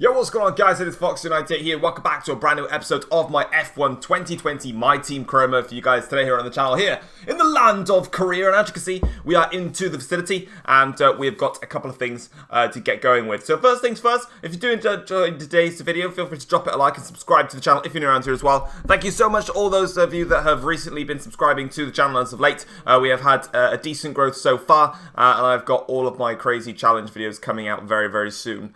Yo, what's going on, guys? It is Fox98 here. Welcome back to a brand new episode of my F1 2020 My Team Career Mode for you guys today here on the channel here in the land of Korea. And as you can see, we are into the facility and we've got a couple of things to get going with. So first things first, if you do enjoy today's video, feel free to drop it a like and subscribe to the channel if you're new around here as well. Thank you so much to all those of you that have recently been subscribing to the channel as of late. We have had a decent growth so far and I've got all of my crazy challenge videos coming out very, very soon.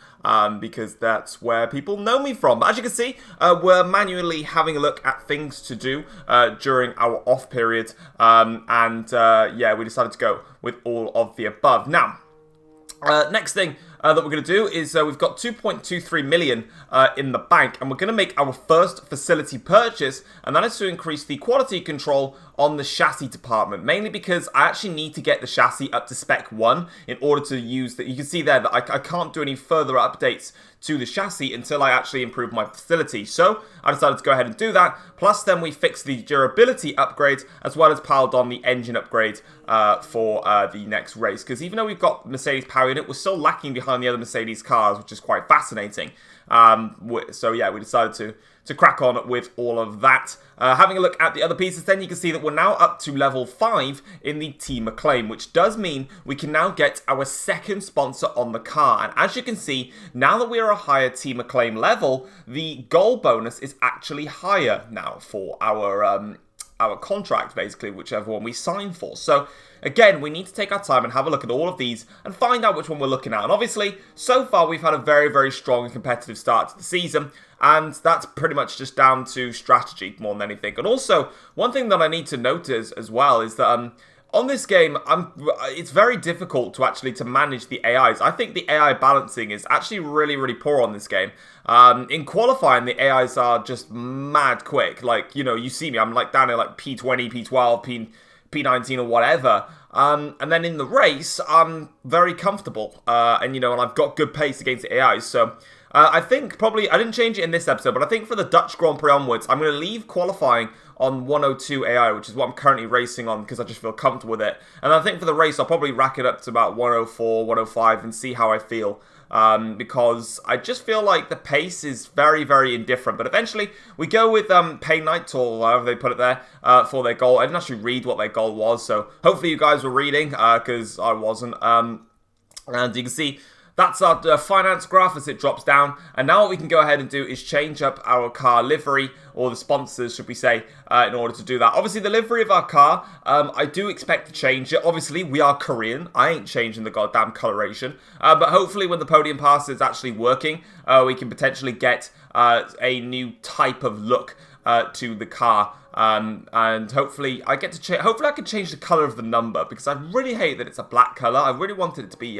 Because that's where people know me from. But as you can see, we're manually having a look at things to do during our off period. Yeah, we decided to go with all of the above. Now, next thing that we're going to do is we've got 2.23 million in the bank, and we're going to make our first facility purchase, and that is to increase the quality control on the chassis department, mainly because I actually need to get the chassis up to spec 1 in order to use that. You can see there that I can't do any further updates to the chassis until I actually improve my facility. So I decided to go ahead and do that. Plus then we fixed the durability upgrade as well as piled on the engine upgrade for the next race. Because even though we've got Mercedes power unit, we're still lacking behind the other Mercedes cars, which is quite fascinating. So yeah, we decided to crack on with all of that. Having a look at the other pieces, then you can see that we're now up to level 5 in the Team Acclaim, which does mean we can now get our second sponsor on the car. And as you can see, now that we're a higher Team Acclaim level, the goal bonus is actually higher now for our contract, basically, whichever one we sign for. So again, we need to take our time and have a look at all of these and find out which one we're looking at. And obviously, so far we've had a very, very strong and competitive start to the season, and that's pretty much just down to strategy more than anything. And also, one thing that I need to notice as well is that on this game, it's very difficult to manage the AIs. I think the AI balancing is actually really, really poor on this game. In qualifying, the AIs are just mad quick. Like, you know, you see me, I'm like down at like P20, P12, P19 or whatever. And then in the race, I'm very comfortable. And I've got good pace against the AIs. So I think probably, I didn't change it in this episode, but I think for the Dutch Grand Prix onwards, I'm going to leave qualifying on 102 AI, which is what I'm currently racing on because I just feel comfortable with it. And I think for the race, I'll probably rack it up to about 104, 105 and see how I feel. Because I just feel like the pace is very, very indifferent. But eventually, we go with Pain Knight, or however they put it there, for their goal. I didn't actually read what their goal was, so hopefully you guys were reading, because I wasn't. And you can see that's our finance graph as it drops down. And now what we can go ahead and do is change up our car livery, or the sponsors, should we say, in order to do that. Obviously, the livery of our car, I do expect to change it. Obviously, we are Korean. I ain't changing the goddamn coloration. But hopefully, when the podium pass is actually working, we can potentially get a new type of look to the car. And hopefully, I can change the color of the number, because I really hate that it's a black color. I really wanted it to be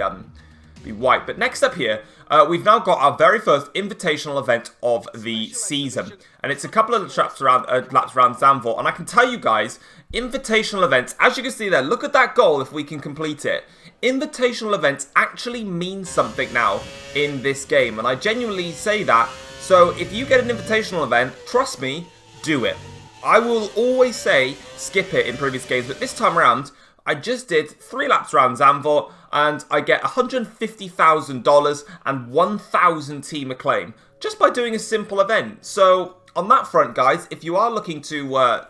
white. But next up here, we've now got our very first invitational event of the season, and it's a couple of laps around Zandvoort. And I can tell you guys, invitational events, as you can see there, look at that goal if we can complete it. Invitational events actually mean something now in this game, and I genuinely say that. So if you get an invitational event, trust me, do it. I will always say skip it in previous games, but this time around, I just did 3 laps around Zandvoort, and I get $150,000 and 1,000 Team Acclaim just by doing a simple event. So on that front, guys, if you are looking to,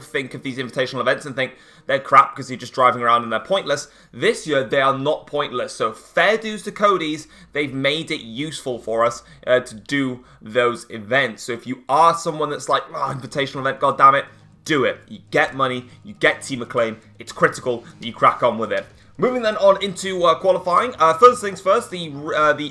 think of these invitational events and think they're crap because you're just driving around and they're pointless, this year they are not pointless. So fair dues to Cody's, they've made it useful for us to do those events. So if you are someone that's like, oh, invitational event, god damn it, do it. You get money, you get Team Acclaim. It's critical that you crack on with it. Moving then on into qualifying. First things first, the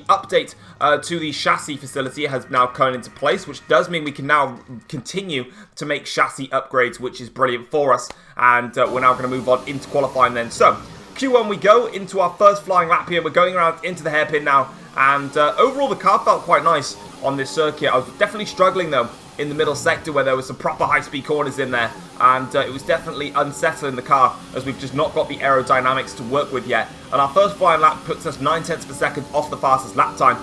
update to the chassis facility has now come into place, which does mean we can now continue to make chassis upgrades, which is brilliant for us. And we're now going to move on into qualifying then. So, Q1 we go into our first flying lap here. We're going around into the hairpin now. And overall, the car felt quite nice on this circuit. I was definitely struggling, though, in the middle sector where there was some proper high-speed corners in there, and it was definitely unsettling the car as we've just not got the aerodynamics to work with yet. And our first flying lap puts us 9/10 per second off the fastest lap time.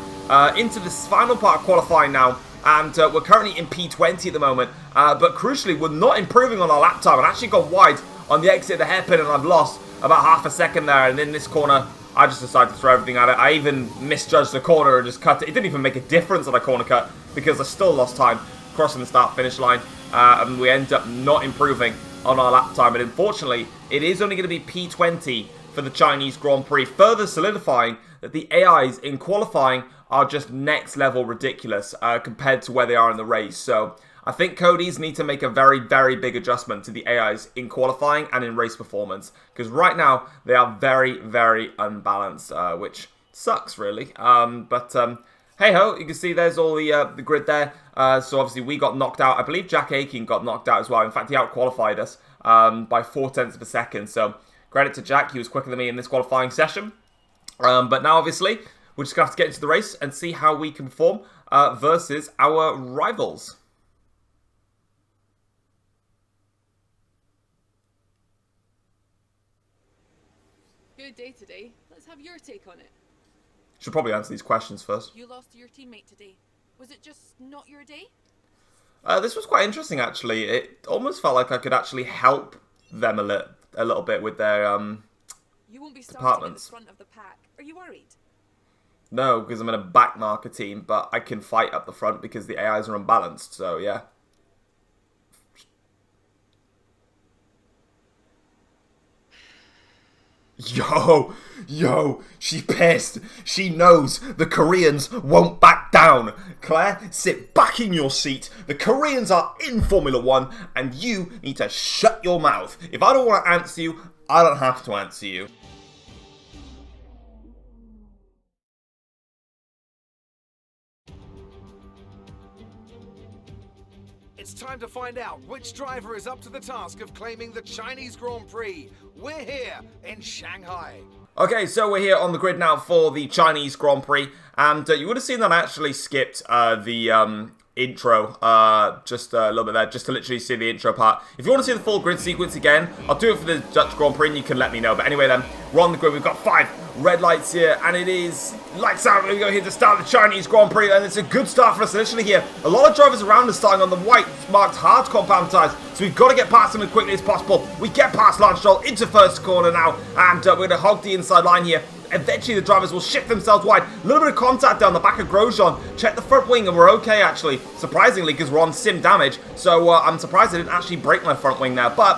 Into this final part of qualifying now, and we're currently in P20 at the moment, but crucially we're not improving on our lap time. I've actually gone wide on the exit of the hairpin, and I've lost about half a second there, and in this corner I just decided to throw everything at it. I even misjudged the corner and just cut it. It didn't even make a difference on a corner cut because I still lost time crossing the start-finish line. And we end up not improving on our lap time. And unfortunately, it is only going to be P20 for the Chinese Grand Prix, further solidifying that the AIs in qualifying are just next level ridiculous compared to where they are in the race. So I think Cody's need to make a very, very big adjustment to the AIs in qualifying and in race performance. Because right now, they are very, very unbalanced, which sucks, really. Hey-ho, you can see there's all the grid there. So obviously, we got knocked out. I believe Jack Aitken got knocked out as well. In fact, he out-qualified us by 0.4 of a second. So credit to Jack. He was quicker than me in this qualifying session. But now, obviously, we're just going to have to get into the race and see how we can perform versus our rivals. Good day today. Let's have your take on it. Should probably answer these questions first. You lost to your teammate today. Was it just not your day? This was quite interesting, actually. It almost felt like I could actually help them a little bit with their You won't be starting departments. at the front of the pack. Are you worried? No, because I'm in a back marker team, but I can fight up the front because the AIs are unbalanced, so yeah. Yo, she pissed. She knows the Koreans won't back down. Claire, sit back in your seat. The Koreans are in Formula 1, and you need to shut your mouth. If I don't want to answer you, I don't have to answer you. It's time to find out which driver is up to the task of claiming the Chinese Grand Prix. We're here in Shanghai. Okay, so we're here on the grid now for the Chinese Grand Prix, and you would have seen that I actually skipped the intro just a little bit there, just to literally see the intro part. If you want to see the full grid sequence again, I'll do it for the Dutch Grand Prix and you can let me know. But anyway then, we're on the grid. We've got 5 red lights here, and it is lights out. We go here to start the Chinese Grand Prix, and it's a good start for us initially here. A lot of drivers around us starting on the white marked hard compound tyres, so we've got to get past them as quickly as possible. We get past Lance Stroll into first corner now, and we're going to hog the inside line here. Eventually the drivers will shift themselves wide. A little bit of contact down the back of Grosjean. Check the front wing and we're okay actually, surprisingly, because we're on sim damage. So I'm surprised I didn't actually break my front wing there, but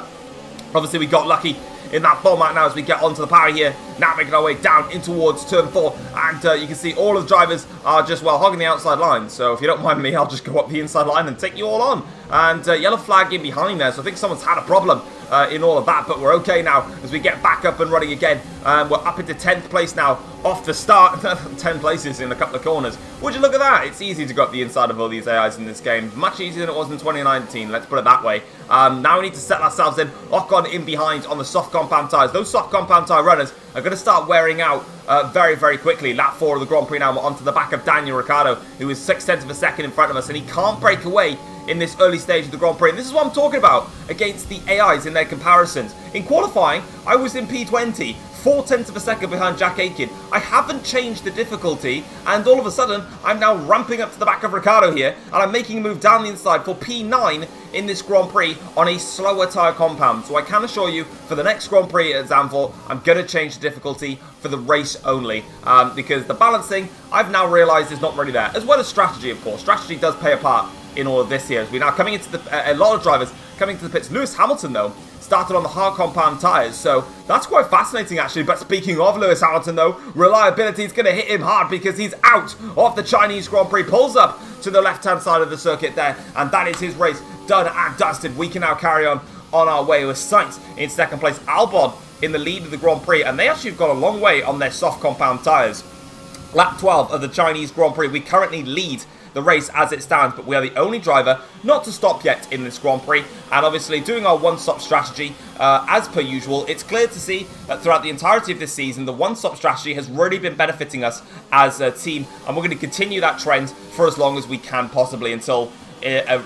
obviously we got lucky in that format now as we get onto the power here. Now making our way down in towards turn 4, and you can see all of the drivers are just, well, hogging the outside line. So if you don't mind me, I'll just go up the inside line and take you all on. And yellow flag in behind there, so I think someone's had a problem in all of that, but we're okay now as we get back up and running again. We're up into 10th place now off the start. 10 places in a couple of corners. Would you look at that? It's easy to go up the inside of all these AIs in this game. Much easier than it was in 2019, let's put it that way. Now we need to set ourselves in. Ocon in behind on the soft compound tyres. Those soft compound tyre runners are going to start wearing out very, very quickly. Lap 4 of the Grand Prix now, we're onto the back of Daniel Ricciardo, who is 0.6 of a second in front of us, and he can't break away in this early stage of the Grand Prix. And this is what I'm talking about against the AIs in their comparisons. In qualifying, I was in P20, 0.4 of a second behind Jack Aitken. I haven't changed the difficulty, and all of a sudden, I'm now ramping up to the back of Ricciardo here, and I'm making a move down the inside for P9 in this Grand Prix on a slower tyre compound. So I can assure you, for the next Grand Prix at Zandvoort, I'm going to change the difficulty for the race only, because the balancing, I've now realised, is not really there. As well as strategy, of course. Strategy does play a part in all of this here. As we're now coming into a lot of drivers coming to the pits. Lewis Hamilton, though, started on the hard compound tyres, so that's quite fascinating actually. But speaking of Lewis Hamilton though, reliability is going to hit him hard because he's out of the Chinese Grand Prix. Pulls up to the left hand side of the circuit there, and that is his race done and dusted. We can now carry on our way with Sainz in second place, Albon in the lead of the Grand Prix, and they actually have got a long way on their soft compound tyres. Lap 12 of the Chinese Grand Prix, we currently lead the race as it stands, but we are the only driver not to stop yet in this Grand Prix, and obviously doing our one-stop strategy as per usual. It's clear to see that throughout the entirety of this season, the one-stop strategy has really been benefiting us as a team, and we're going to continue that trend for as long as we can possibly until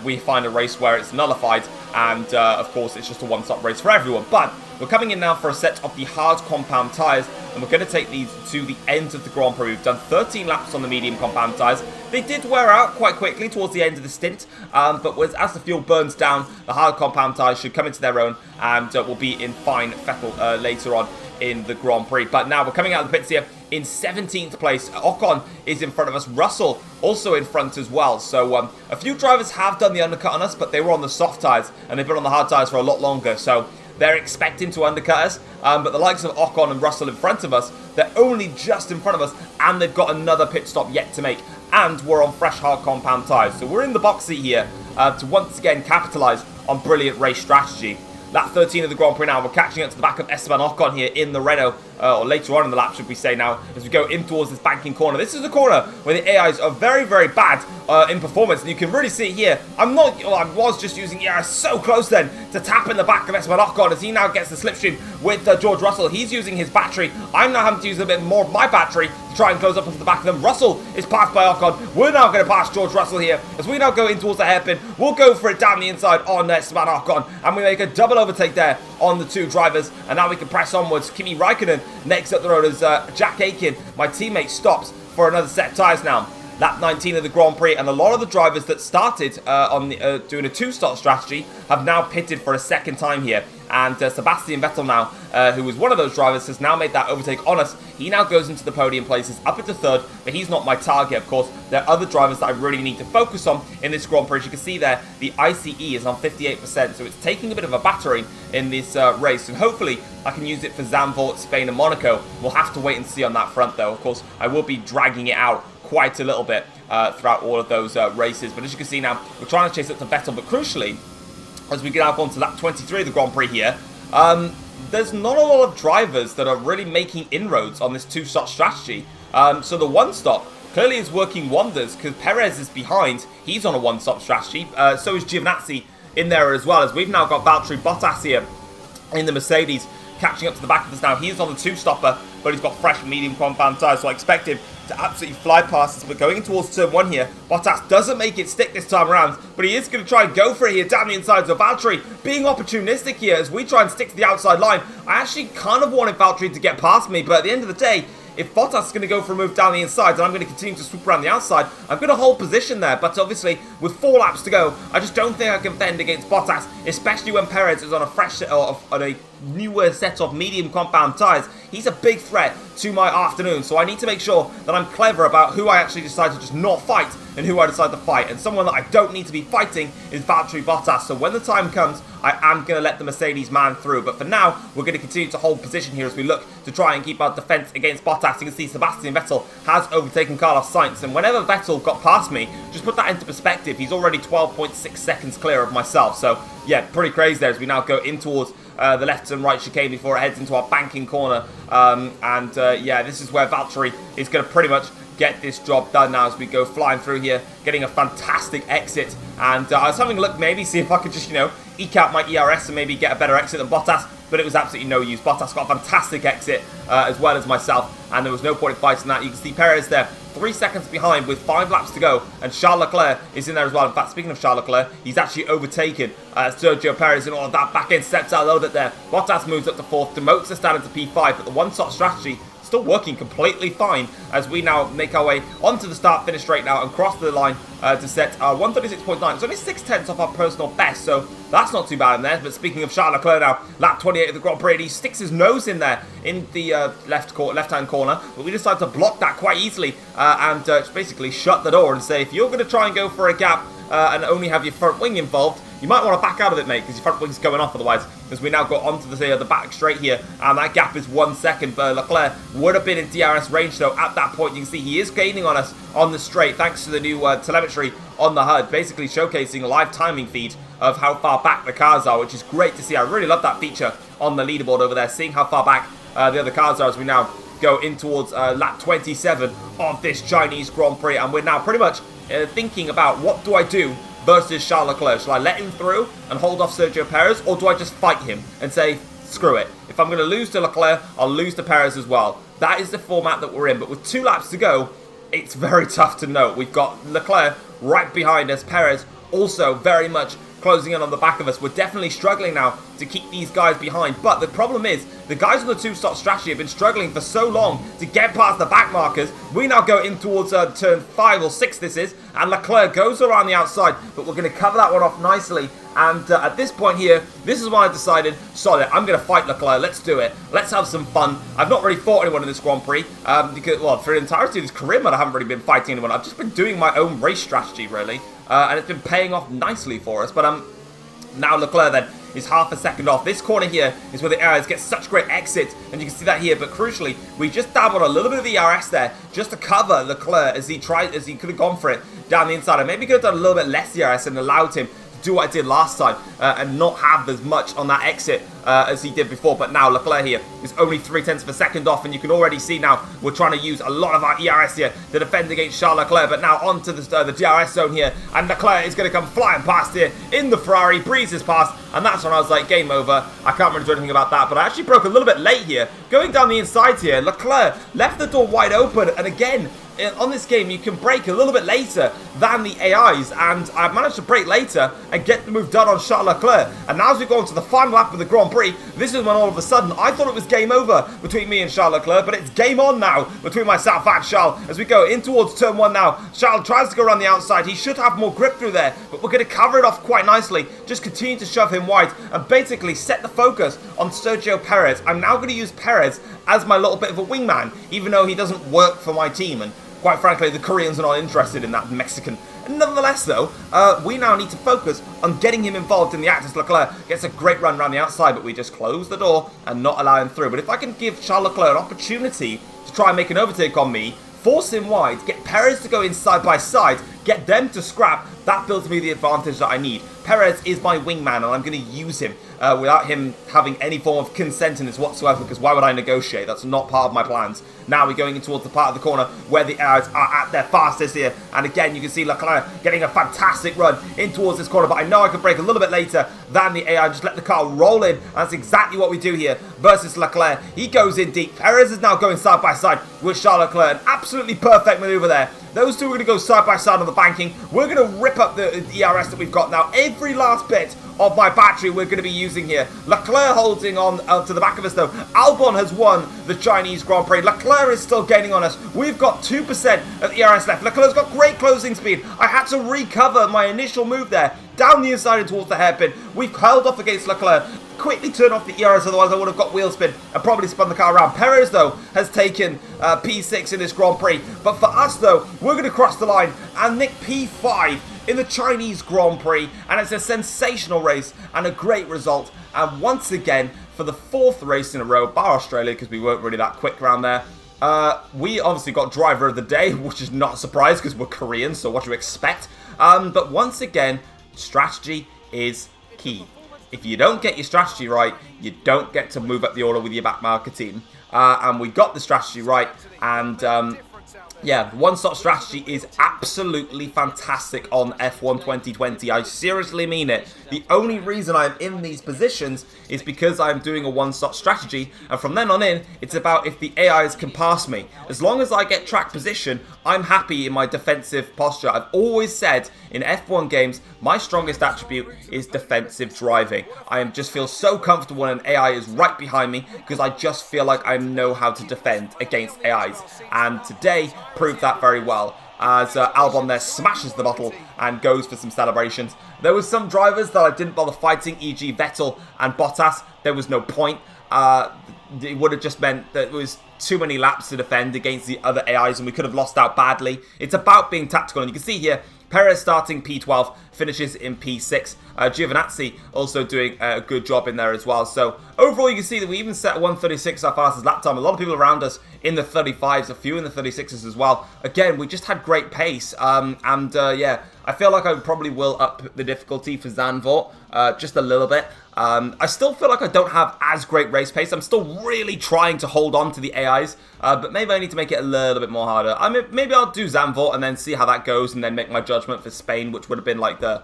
we find a race where it's nullified, and of course it's just a one-stop race for everyone. But we're coming in now for a set of the hard compound tyres, and we're going to take these to the end of the Grand Prix. We've done 13 laps on the medium compound tyres. They did wear out quite quickly towards the end of the stint, but as the fuel burns down, the hard compound tyres should come into their own, and will be in fine fettle later on in the Grand Prix. But now we're coming out of the pits here in 17th place. Ocon is in front of us. Russell also in front as well. So a few drivers have done the undercut on us, but they were on the soft tyres and they've been on the hard tyres for a lot longer. So they're expecting to undercut us, but the likes of Ocon and Russell in front of us, they're only just in front of us, and they've got another pit stop yet to make, and we're on fresh hard compound tyres. So we're in the box seat here to once again capitalise on brilliant race strategy. Lap 13 of the Grand Prix now. We're catching up to the back of Esteban Ocon here in the Renault, or later on in the lap, should we say now, as we go in towards this banking corner. This is the corner where the AIs are very, very bad in performance, and you can really see it here. I was just using ERS so close then to tap in the back of Esteban Ocon as he now gets the slipstream with George Russell. He's using his battery. I'm now having to use a bit more of my battery to try and close up onto the back of them. Russell is passed by Ocon. We're now going to pass George Russell here as we now go in towards the hairpin. We'll go for it down the inside on Esteban Ocon, and we make a double overtake there on the two drivers, and now we can press onwards. Kimi Raikkonen next up the road as Jack Aiken, my teammate, stops for another set of tyres now. Lap 19 of the Grand Prix, and a lot of the drivers that started doing a two-stop strategy have now pitted for a second time here. And Sebastian Vettel now, who was one of those drivers, has now made that overtake on us. He now goes into the podium places, up into third, but he's not my target, of course. There are other drivers that I really need to focus on in this Grand Prix. As you can see there, the ICE is on 58%, so it's taking a bit of a battering in this race, and hopefully I can use it for Zandvoort, Spain and Monaco. We'll have to wait and see on that front, though. Of course, I will be dragging it out quite a little bit throughout all of those races, but as you can see now, we're trying to chase up to Vettel, but crucially, as we get out onto lap 23 of the Grand Prix here, there's not a lot of drivers that are really making inroads on this two-stop strategy. So the one-stop clearly is working wonders because Perez is behind. He's on a one-stop strategy. So is Giovinazzi in there as well, as we've now got Valtteri Bottas here in the Mercedes catching up to the back of us now. He's on the two-stopper, but he's got fresh medium compound tyres, so I expect him to absolutely fly past us. But going towards turn one here, Bottas doesn't make it stick this time around, but he is going to try and go for it here down the inside. So Valtteri being opportunistic here as we try and stick to the outside line. I actually kind of wanted Valtteri to get past me, but at the end of the day, if Bottas is going to go for a move down the inside and I'm going to continue to swoop around the outside, I'm going to hold position there. But obviously, with 4 laps to go, I just don't think I can fend against Bottas, especially when Perez is on a fresh set, or on a newer set of medium compound tyres. He's a big threat to my afternoon, so I need to make sure that I'm clever about who I actually decide to just not fight and who I decide to fight. And someone that I don't need to be fighting is Valtteri Bottas. So when the time comes, I am going to let the Mercedes man through. But for now, we're going to continue to hold position here as we look to try and keep our defence against Bottas. You can see Sebastian Vettel has overtaken Carlos Sainz. And whenever Vettel got past me, just put that into perspective, he's already 12.6 seconds clear of myself. So yeah, pretty crazy there as we now go in towards the left and right chicane before it heads into our banking corner. Yeah, this is where Valtteri is going to pretty much get this job done now as we go flying through here, getting a fantastic exit. And I was having a look, maybe see if I could just, eke out my ERS and maybe get a better exit than Bottas, but it was absolutely no use. Bottas got a fantastic exit as well as myself, and there was no point in fighting that. You can see Perez there, 3 seconds behind with 5 laps to go, and Charles Leclerc is in there as well. In fact, speaking of Charles Leclerc, he's actually overtaken Sergio Perez and all of that. Back end steps out a little bit there. Bottas moves up to 4th, demotes the standard to P5, but the one-stop strategy still working completely fine as we now make our way onto the start-finish straight now and cross the line to set our 136.9. It's only 6/10 off our personal best, so that's not too bad in there. But speaking of Charles Leclerc now, lap 28 of the Grand Prix, he sticks his nose in there in the left-hand corner, but we decide to block that quite easily and basically shut the door and say, if you're going to try and go for a gap and only have your front wing involved, you might want to back out of it, mate, because your front wing's going off otherwise. As we now go onto the back straight here, and that gap is 1 second. But Leclerc would have been in DRS range, though. At that point, you can see he is gaining on us on the straight, thanks to the new telemetry on the HUD, basically showcasing a live timing feed of how far back the cars are, which is great to see. I really love that feature on the leaderboard over there, seeing how far back the other cars are as we now go in towards lap 27 of this Chinese Grand Prix. And we're now pretty much thinking about, what do I do versus Charles Leclerc? Shall I let him through and hold off Sergio Perez, or do I just fight him and say, screw it, if I'm going to lose to Leclerc, I'll lose to Perez as well? That is the format that we're in, but with 2 laps to go, it's very tough to know. We've got Leclerc right behind us, Perez also very much closing in on the back of us. We're definitely struggling now to keep these guys behind, but the problem is The guys on the 2-stop strategy have been struggling for so long to get past the back markers. We now go in towards turn 5 or 6 this is, and Leclerc goes around the outside, but we're going to cover that one off nicely. And at this point here, this is why I decided, solid, I'm going to fight Leclerc. Let's do it. Let's have some fun. I've not really fought anyone in this Grand Prix, because, well, for the entirety of this career, I haven't really been fighting anyone. I've just been doing my own race strategy, really, and it's been paying off nicely for us. But now Leclerc then is half a second off. This corner here is where the ERS get such great exit, and you can see that here. But crucially, we just dabbled a little bit of the ERS there just to cover Leclerc as he could have gone for it down the inside. And maybe could have done a little bit less ERS and allowed him to do what I did last time and not have as much on that exit as he did before. But now Leclerc here is only 0.3 of a second off, and you can already see now we're trying to use a lot of our ERS here to defend against Charles Leclerc. But now onto the DRS zone here, and Leclerc is going to come flying past here in the Ferrari, breezes past, and that's when I was like, game over. I can't really do anything about that, but I actually broke a little bit late here. Going down the inside here, Leclerc left the door wide open, and again, on this game, you can brake a little bit later than the AIs, and I managed to brake later and get the move done on Charles Leclerc. And now as we go on to the final lap of the Grand Prix, this is when all of a sudden I thought it was game over between me and Charles Leclerc, but it's game on now between myself and Charles as we go in towards turn 1 now. Charles tries to go around the outside. He should have more grip through there, but we're going to cover it off quite nicely. Just continue to shove him wide and basically set the focus on Sergio Perez. I'm now going to use Perez as my little bit of a wingman, even though he doesn't work for my team, and quite frankly, the Koreans are not interested in that Mexican. Nonetheless, though, we now need to focus on getting him involved in the act as Leclerc gets a great run around the outside, but we just close the door and not allow him through. But if I can give Charles Leclerc an opportunity to try and make an overtake on me, force him wide, get Perez to go in side by side, get them to scrap, that builds me the advantage that I need. Perez is my wingman, and I'm going to use him without him having any form of consent in this whatsoever, because why would I negotiate? That's not part of my plans. Now we're going in towards the part of the corner where the Arabs are at their fastest here, and again you can see Leclerc getting a fantastic run in towards this corner, but I know I can brake a little bit later than the AI, just let the car roll in. That's exactly what we do here versus Leclerc. He goes in deep. Perez is now going side by side with Charles Leclerc. An absolutely perfect maneuver there. Those two are going to go side by side on the banking. We're going to rip up the ERS that we've got now. Every last bit of my battery we're going to be using here. Leclerc holding on to the back of us though. Albon has won the Chinese Grand Prix. Leclerc is still gaining on us. We've got 2% of ERS left. Leclerc's got great closing speed. I had to recover my initial move there. Down the inside and towards the hairpin. We've held off against Leclerc. Quickly turn off the ERS, otherwise I would have got wheel spin and probably spun the car around. Perez, though, has taken P6 in this Grand Prix. But for us, though, we're going to cross the line and nick P5 in the Chinese Grand Prix. And it's a sensational race and a great result. And once again, for the 4th race in a row, bar Australia, because we weren't really that quick around there, we obviously got driver of the day, which is not a surprise because we're Korean, so what do you expect? But once again, strategy is key. If you don't get your strategy right, you don't get to move up the order with your back marker team. And we got the strategy right, and yeah, the one-stop strategy is absolutely fantastic on F1 2020. I seriously mean it. The only reason I'm in these positions is because I'm doing a one-stop strategy, and from then on in, it's about if the AIs can pass me. As long as I get track position, I'm happy in my defensive posture. I've always said in F1 games, my strongest attribute is defensive driving. I just feel so comfortable when an AI is right behind me because I just feel like I know how to defend against AIs. And today proved that very well as Albon there smashes the bottle and goes for some celebrations. There was some drivers that I didn't bother fighting, e.g. Vettel and Bottas. There was no point. It would have just meant that it was too many laps to defend against the other AIs and we could have lost out badly. It's about being tactical, and you can see here Perez starting P12, finishes in P6. Giovinazzi also doing a good job in there as well. So overall, you can see that we even set 1:36 our fastest lap time. A lot of people around us in the 35s, a few in the 36s as well. Again, we just had great pace. Yeah, I feel like I probably will up the difficulty for Zandvoort just a little bit. I still feel like I don't have as great race pace. I'm still really trying to hold on to the AIs, but maybe I need to make it a little bit more harder. Maybe I'll do Zandvoort and then see how that goes, and then make my judgment for Spain, which would have been like the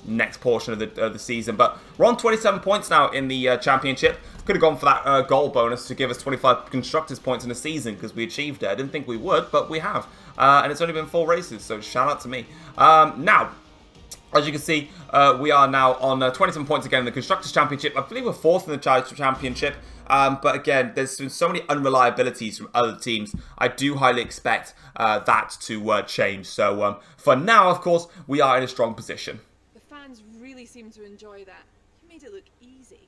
next portion of the season. But we're on 27 points now in the championship. Could have gone for that goal bonus to give us 25 constructors points in the season because we achieved it. I didn't think we would, but we have. And it's only been 4 races, so shout out to me. Now, As you can see, we are now on 27 points again in the Constructors' Championship. I believe we're 4th in the Championship. But again, there's been so many unreliabilities from other teams. I do highly expect that to change. So for now, of course, we are in a strong position. The fans really seem to enjoy that. You made it look easy.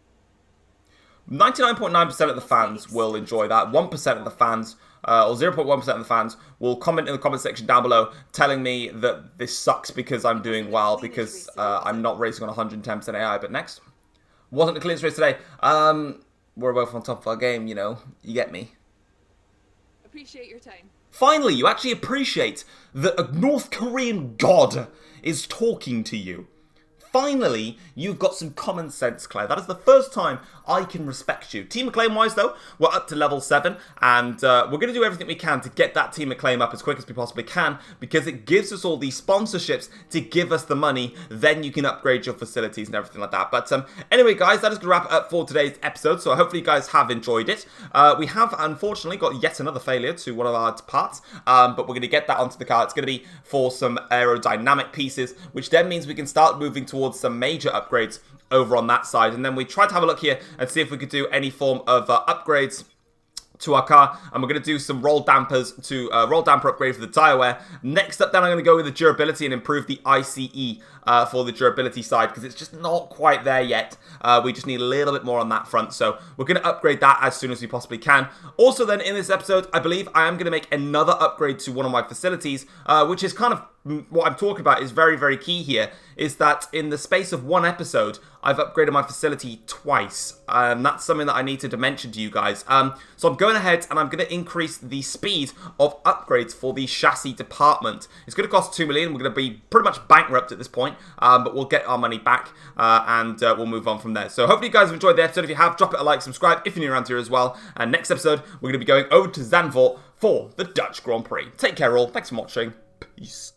99.9% of the fans will enjoy that. 1% of the fans, or 0.1% of the fans, will comment in the comment section down below telling me that this sucks because I'm doing well, because I'm not racing on 110% AI. But next. Wasn't the cleanest race today. We're both on top of our game, you know. You get me. Appreciate your time. Finally, you actually appreciate that a North Korean god is talking to you. Finally, you've got some common sense, Claire. That is the first time I can respect you. Team Acclaim-wise, though, we're up to level 7, and we're going to do everything we can to get that Team Acclaim up as quick as we possibly can, because it gives us all these sponsorships to give us the money. Then you can upgrade your facilities and everything like that. But anyway, guys, that is going to wrap it up for today's episode, so hopefully you guys have enjoyed it. We have, unfortunately, got yet another failure to one of our parts, but we're going to get that onto the car. It's going to be for some aerodynamic pieces, which then means we can start moving towards some major upgrades over on that side. And then we tried to have a look here and see if we could do any form of upgrades to our car, and we're going to do some roll dampers to roll damper upgrade for the tire wear. Next up, then I'm going to go with the durability and improve the ICE for the durability side, because it's just not quite there yet. We just need a little bit more on that front, so we're going to upgrade that as soon as we possibly can. Also then, in this episode, I believe I am going to make another upgrade to one of my facilities, which is kind of what I'm talking about is very, very key here, is that in the space of one episode, I've upgraded my facility twice. That's something that I needed to mention to you guys. So I'm going ahead and I'm going to increase the speed of upgrades for the chassis department. It's going to cost 2 million. We're going to be pretty much bankrupt at this point, but we'll get our money back and we'll move on from there. So hopefully you guys have enjoyed the episode. If you have, drop it a like, subscribe if you're new around here as well. And next episode, we're going to be going over to Zandvoort for the Dutch Grand Prix. Take care all. Thanks for watching. Peace.